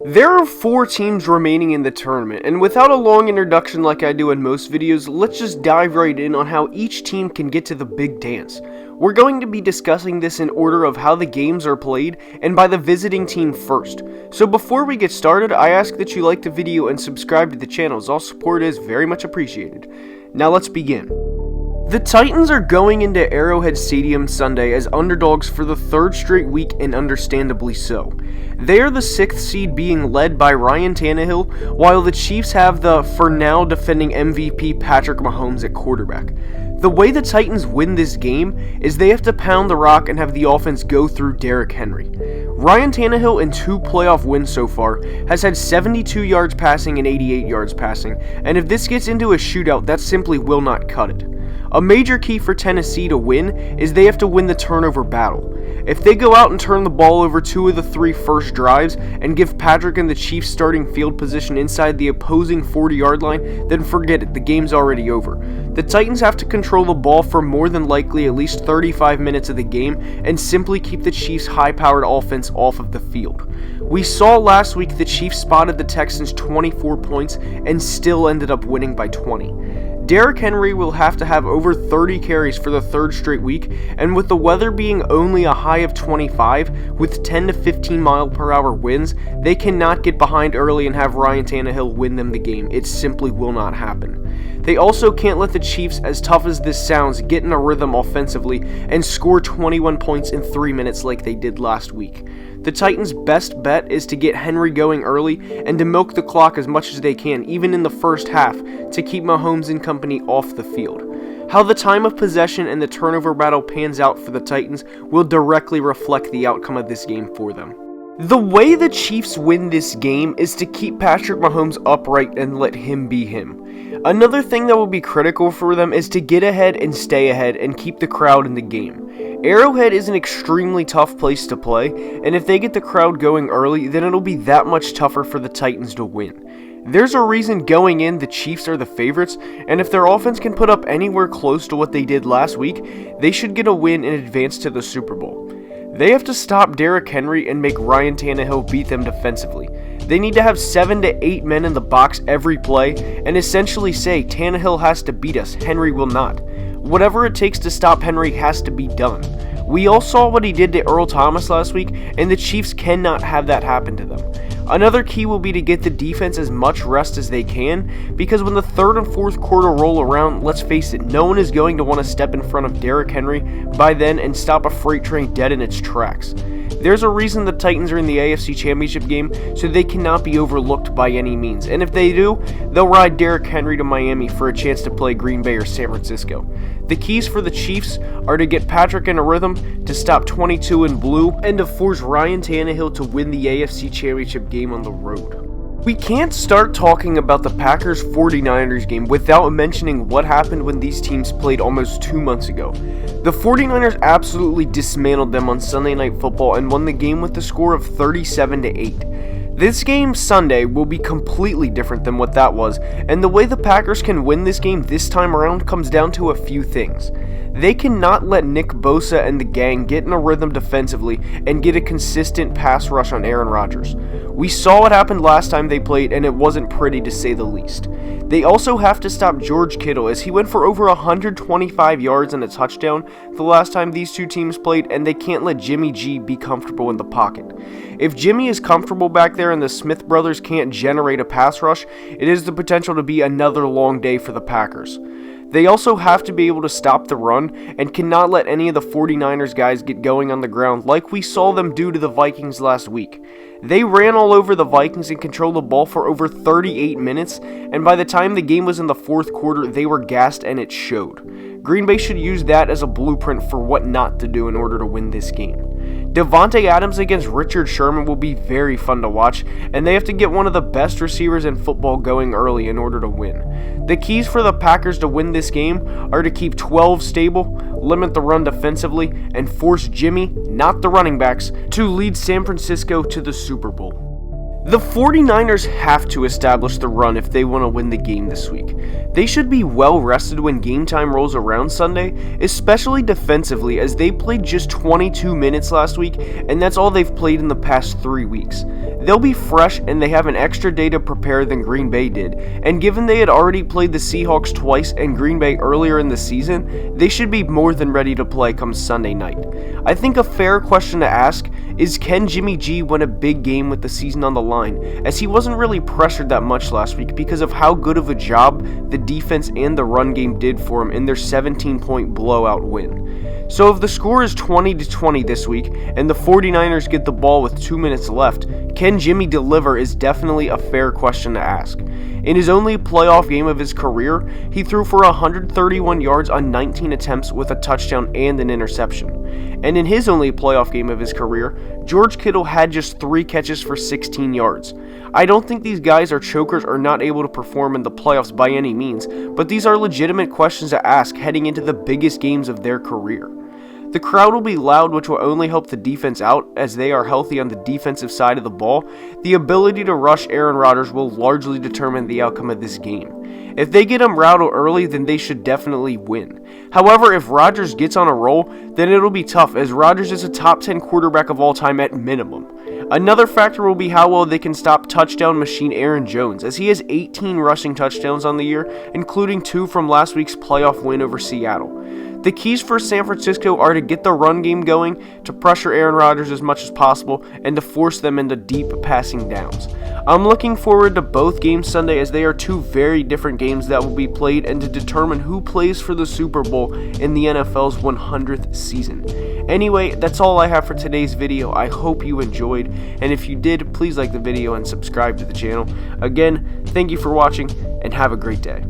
There are 4 teams remaining in the tournament, and without a long introduction like I do in most videos, let's just dive right in on how each team can get to the big dance. We're going to be discussing this in order of how the games are played, and by the visiting team first. So before we get started, I ask that you like the video and subscribe to the channel, as all support is very much appreciated. Now let's begin. The Titans are going into Arrowhead Stadium Sunday as underdogs for the 3rd straight week, and understandably so. They are the 6th seed, being led by Ryan Tannehill, while the Chiefs have the, for now, defending MVP Patrick Mahomes at quarterback. The way the Titans win this game is they have to pound the rock and have the offense go through Derrick Henry. Ryan Tannehill, in 2 playoff wins so far, has had 72 yards passing and 88 yards passing, and if this gets into a shootout, that simply will not cut it. A major key for Tennessee to win is they have to win the turnover battle. If they go out and turn the ball over 2 of the 3 first drives and give Patrick and the Chiefs starting field position inside the opposing 40-yard line, then forget it, the game's already over. The Titans have to control the ball for more than likely at least 35 minutes of the game and simply keep the Chiefs' high-powered offense off of the field. We saw last week the Chiefs spotted the Texans 24 points and still ended up winning by 20. Derrick Henry will have to have over 30 carries for the 3rd straight week, and with the weather being only a high of 25 with 10 to 15 mile per hour winds, they cannot get behind early and have Ryan Tannehill win them the game. It simply will not happen. They also can't let the Chiefs, as tough as this sounds, get in a rhythm offensively and score 21 points in 3 minutes like they did last week. The Titans' best bet is to get Henry going early and to milk the clock as much as they can, even in the first half, to keep Mahomes and company off the field. How the time of possession and the turnover battle pans out for the Titans will directly reflect the outcome of this game for them. The way the Chiefs win this game is to keep Patrick Mahomes upright and let him be him. Another thing that will be critical for them is to get ahead and stay ahead and keep the crowd in the game. Arrowhead is an extremely tough place to play, and if they get the crowd going early, then it'll be that much tougher for the Titans to win. There's a reason going in the Chiefs are the favorites, and if their offense can put up anywhere close to what they did last week, they should get a win and advance to the Super Bowl. They have to stop Derrick Henry and make Ryan Tannehill beat them defensively. They need to have 7 to 8 men in the box every play and essentially say, Tannehill has to beat us, Henry will not. Whatever it takes to stop Henry has to be done. We all saw what he did to Earl Thomas last week, and the Chiefs cannot have that happen to them. Another key will be to get the defense as much rest as they can, because when the 3rd and 4th quarter roll around, let's face it, no one is going to want to step in front of Derrick Henry by then and stop a freight train dead in its tracks. There's a reason the Titans are in the AFC Championship game, so they cannot be overlooked by any means, and if they do, they'll ride Derrick Henry to Miami for a chance to play Green Bay or San Francisco. The keys for the Chiefs are to get Patrick in a rhythm, to stop 22 in blue, and to force Ryan Tannehill to win the AFC Championship game on the road. We can't start talking about the Packers-49ers game without mentioning what happened when these teams played almost 2 months ago. The 49ers absolutely dismantled them on Sunday Night Football and won the game with the score of 37-8. This game Sunday will be completely different than what that was, and the way the Packers can win this game this time around comes down to a few things. They cannot let Nick Bosa and the gang get in a rhythm defensively and get a consistent pass rush on Aaron Rodgers. We saw what happened last time they played, and it wasn't pretty to say the least. They also have to stop George Kittle, as he went for over 125 yards and a touchdown the last time these two teams played, and they can't let Jimmy G be comfortable in the pocket. If Jimmy is comfortable back there and the Smith brothers can't generate a pass rush, it is the potential to be another long day for the Packers. They also have to be able to stop the run and cannot let any of the 49ers guys get going on the ground like we saw them do to the Vikings last week. They ran all over the Vikings and controlled the ball for over 38 minutes, and by the time the game was in the 4th quarter, they were gassed and it showed. Green Bay should use that as a blueprint for what not to do in order to win this game. Davante Adams against Richard Sherman will be very fun to watch, and they have to get one of the best receivers in football going early in order to win. The keys for the Packers to win this game are to keep 12 stable, limit the run defensively, and force Jimmy, not the running backs, to lead San Francisco to the Super Bowl. The 49ers have to establish the run if they want to win the game this week. They should be well rested when game time rolls around Sunday, especially defensively, as they played just 22 minutes last week, and that's all they've played in the past 3 weeks. They'll be fresh and they have an extra day to prepare than Green Bay did, and given they had already played the Seahawks twice and Green Bay earlier in the season, they should be more than ready to play come Sunday night. I think a fair question to ask is, can Jimmy G win a big game with the season on the line, as he wasn't really pressured that much last week because of how good of a job the defense and the run game did for him in their 17-point blowout win. So if the score is 20-20 this week and the 49ers get the ball with 2 minutes left, can Jimmy deliver is definitely a fair question to ask. In his only playoff game of his career, he threw for 131 yards on 19 attempts with a touchdown and an interception. And in his only playoff game of his career, George Kittle had just 3 catches for 16 yards. I don't think these guys are chokers or not able to perform in the playoffs by any means, but these are legitimate questions to ask heading into the biggest games of their career. The crowd will be loud, which will only help the defense out as they are healthy on the defensive side of the ball. The ability to rush Aaron Rodgers will largely determine the outcome of this game. If they get him rattled early, then they should definitely win. However, if Rodgers gets on a roll, then it'll be tough, as Rodgers is a top 10 quarterback of all time at minimum. Another factor will be how well they can stop touchdown machine Aaron Jones, as he has 18 rushing touchdowns on the year, including 2 from last week's playoff win over Seattle. The keys for San Francisco are to get the run game going, to pressure Aaron Rodgers as much as possible, and to force them into deep passing downs. I'm looking forward to both games Sunday, as they are 2 very different games that will be played, and to determine who plays for the Super Bowl in the NFL's 100th season. Anyway, that's all I have for today's video. I hope you enjoyed, and if you did, please like the video and subscribe to the channel. Again, thank you for watching, and have a great day.